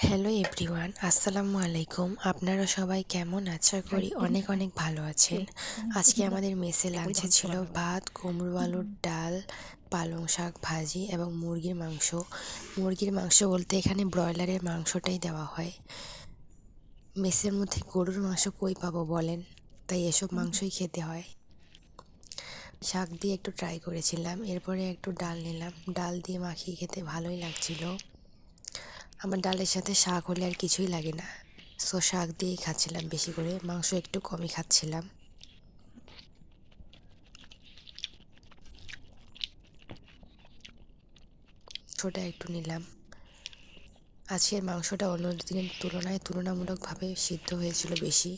Hello everyone, আসসালামু আলাইকুম। আপনারা সবাই কেমন? আশা করি অনেক অনেক ভালো আছেন। আজকে আমাদের মেসে লাঞ্চে ছিল ভাত, কুমড়ো আলুর ডাল, পালং শাক ভাজি এবং মুরগির মাংস। মুরগির মাংস বলতে এখানে ব্রয়লারের মাংসটাই দেওয়া হয়। মেসের মধ্যে গরুর মাংস কই পাবো বলেন, তাই এসব মাংসই খেতে হয়। শাক দিয়ে একটু ট্রাই করেছিলাম, এরপরে একটু ডাল নিলাম। ডাল দিয়ে মাখিয়ে খেতে ভালোই লাগছিল। আমার ডালের সাথে শাক হলে আর কিছুই লাগে না, সো শাক দিয়েই খাচ্ছিলাম বেশি করে, মাংস একটু কমই খাচ্ছিলাম। ছোটা একটু নিলাম। আজকের মাংসটা অন্য দিনের তুলনায় তুলনামূলকভাবে সিদ্ধ হয়েছিল বেশি,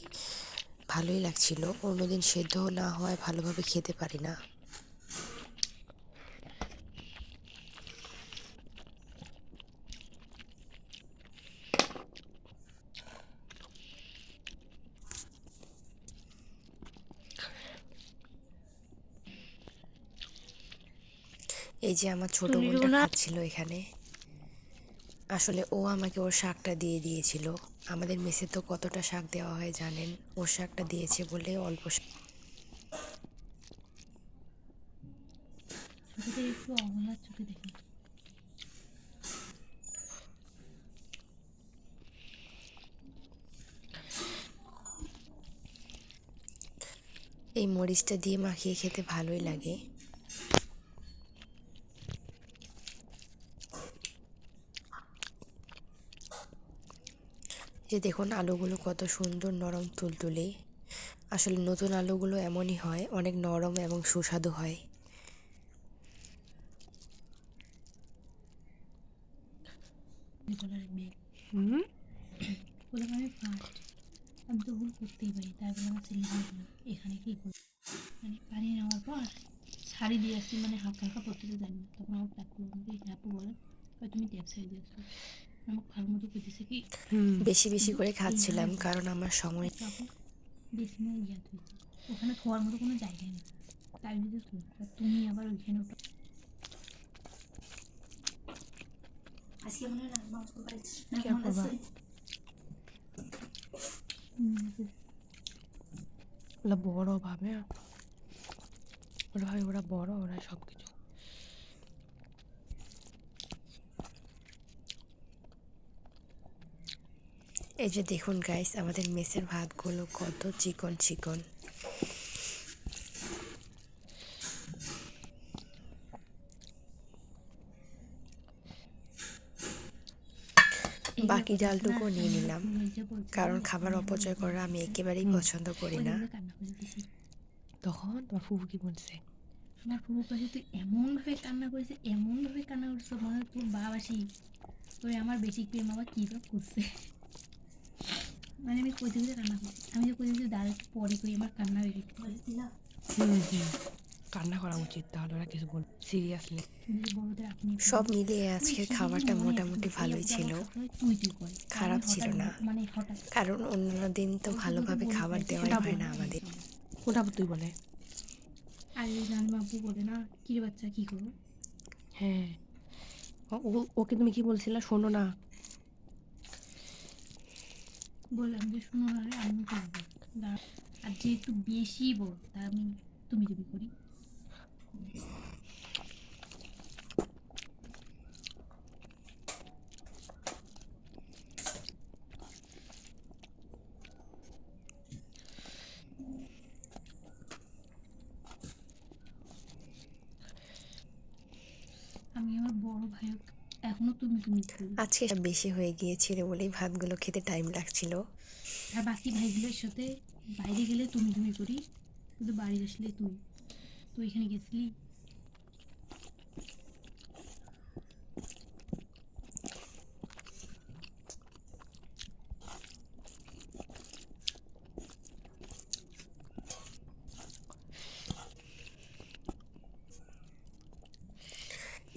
ভালোই লাগছিল। অন্যদিন সেদ্ধ না হওয়ায় ভালোভাবে খেতে পারি না। এই যে আমার ছোট বোনটা খাচ্ছিল এখানে, আসলে ও আমাকে ওর শাকটা দিয়ে দিয়েছিল। আমাদের মেসে তো কতটা শাক দেওয়া হয় জানেন, ওর শাকটা দিয়েছে বলে অল্প ছোটদের একটু অবহেলার চোখে দেখে। এই মরিচটা দিয়ে মাখিয়ে খেতে ভালোই লাগে। যে দেখুন আলুগুলো কত সুন্দর নরম তুলতুলে। আসলে নতুন আলুগুলো এমনই হয়, অনেক নরম এবং সুস্বাদু হয়। বলে রাখবে বললাম আমি ফার্স্ট, আমি তো ভুল করতেই পারি, তাই বলে আমার ছেলে এখানে কি করি, মানে পানি নেওয়ার পর শাড়ি দিয়ে আসছি, মানে হালকা হালকা পড়তে জানি না, তখন আমার ডাক্তার হ্যাপু বলে তুমি ট্যাপ শাড়ি দিয়ে আসছো, আমাকে ভালো মতো করতেছে কি বেশি বেশি করে খাচ্ছিলাম কারণ আমার সময় বেশি না ইয়াদ হয়েছে, ওখানে থোয়ার মতো কোনো জায়গায় নেই, তাই যদি তুমি আবার ওইখানে আজকে মনে হয় না মাংস ওরা বড় ভাবে, ওরা ভাবে ওরা বড়, ওরা সব কিছু। এই যে দেখুন গাইস, আমাদের মেসের ভাতগুলো কত চিকন চিকন। বাকি ডালটুকু নিয়ে নিলাম, কারণ খাবার অপচয় করা আমি একেবারেই পছন্দ করি না। তখন তোমার ফুফু কি বলছে? আমার ফুফু কাছে তুই এমনভাবে কান্না করেছে, এমনভাবে কান্না করছে, মনে হয় তোর বাবাসি তোর আমার বেশি প্রেম আবার কী বা করছে, মানে আমি কইতে কইতে কান্না করছি, আমি যে কইতে কইতে দাঁড়াতে পরে কই আমার কান্না বেরিয়ে না। কান্না করা উচিত, তাহলে ওরা কিছু বল সিরিয়াসলি। বড়দের আপনি সব মিলিয়ে আজকের খাবারটা মোটামুটি ভালোই ছিল, তুই তুই করে খারাপ ছিল না। মানে হঠাৎ, কারণ অন্যান্য দিন তো ভালোভাবে খাবার দেওয়াই হয় না আমাদের। ওটা তুই বলে আর রানীমা আপু বলে না কি রে বাচ্চা কি করবো। হ্যাঁ, ওকে তুমি কি বলছিলে শোনো না? বললাম যে শোনো না রে, আমি করবো, আর যে একটু বেশি বড় তা আমি তুমি যদি করি। আমি আমার বড় ভাইও এখনো তুমি তুমি করি, আজকে বেশি হয়ে গিয়েছিল বলেই ভাতগুলো খেতে টাইম লাগছিল। আর বাকি ভাইগুলোর সাথে বাইরে গেলে তুমি তুমি করি, কিন্তু বাড়ি আসলে তুই তো এখানে গেছিলি।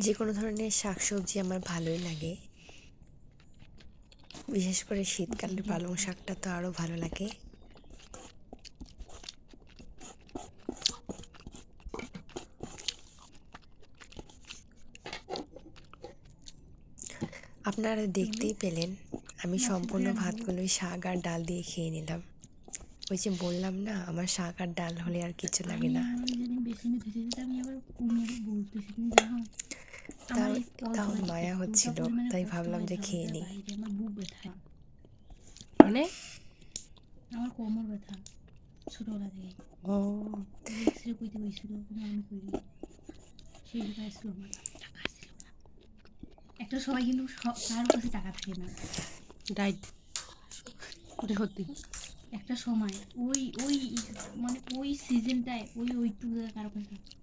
যে কোনো ধরনের শাকসবজি আমার ভালোই লাগে, বিশেষ করে শীতকালে পালং শাকটা তো আরও ভালো লাগে। আপনারা দেখতেই পেলেন আমি সম্পূর্ণ ভাতগুলো ওই শাক আর ডাল দিয়ে খেয়ে নিলাম। ওই যে বললাম না, আমার শাক আর ডাল হলে আর কিছু লাগে না। আমি আবার কোমরে বলতেছি, তুমি জানো আমার তাও এই তাও কল্পনা মায়া করতেছি, হচ্ছিল, ওটা পরিমাণে তাই কষ্ট ভাবলাম হয় যে খেয়ে ঝামেলার নিই। বাইরে। আমার বুক ব্যথা, মানে আমার কোমর ব্যথা ছোটবেলা থেকে। ও এক্সরে করতে বলছিল, কিন্তু আমি করি সেই টাকা ছিল আমার, টাকা ছিল না। একটা সময় কিন্তু কারোর কাছে টাকা থাকে না। ডাইট, ওটা সত্যি। একটা সময় ওই ওই মানে ওই সিজনটায় ওইটুকু জায়গা কারো কাছে থাকে।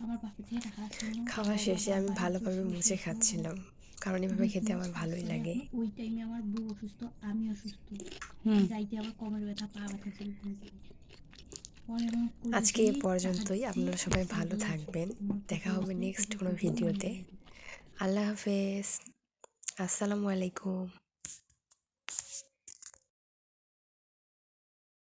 আমার বাপের থেকে টাকা ছিল না, খাওয়া শেষে আমি ভালোভাবে মুছে খাচ্ছিলাম, কারণ এভাবে খেতে আমার ভালোই লাগে। ওই টাইমে আমার বউ অসুস্থ, আমি অসুস্থ, যাইতে আবার কোমর ব্যথা, পা ব্যথা ছিল। পরে আমার আজকে এ পর্যন্তই। আপনারা সবাই ভালো থাকবেন। দেখা হবে নেক্সট কোনো ভিডিওতে। আল্লাহ হাফেজ। আসসালামু আলাইকুম।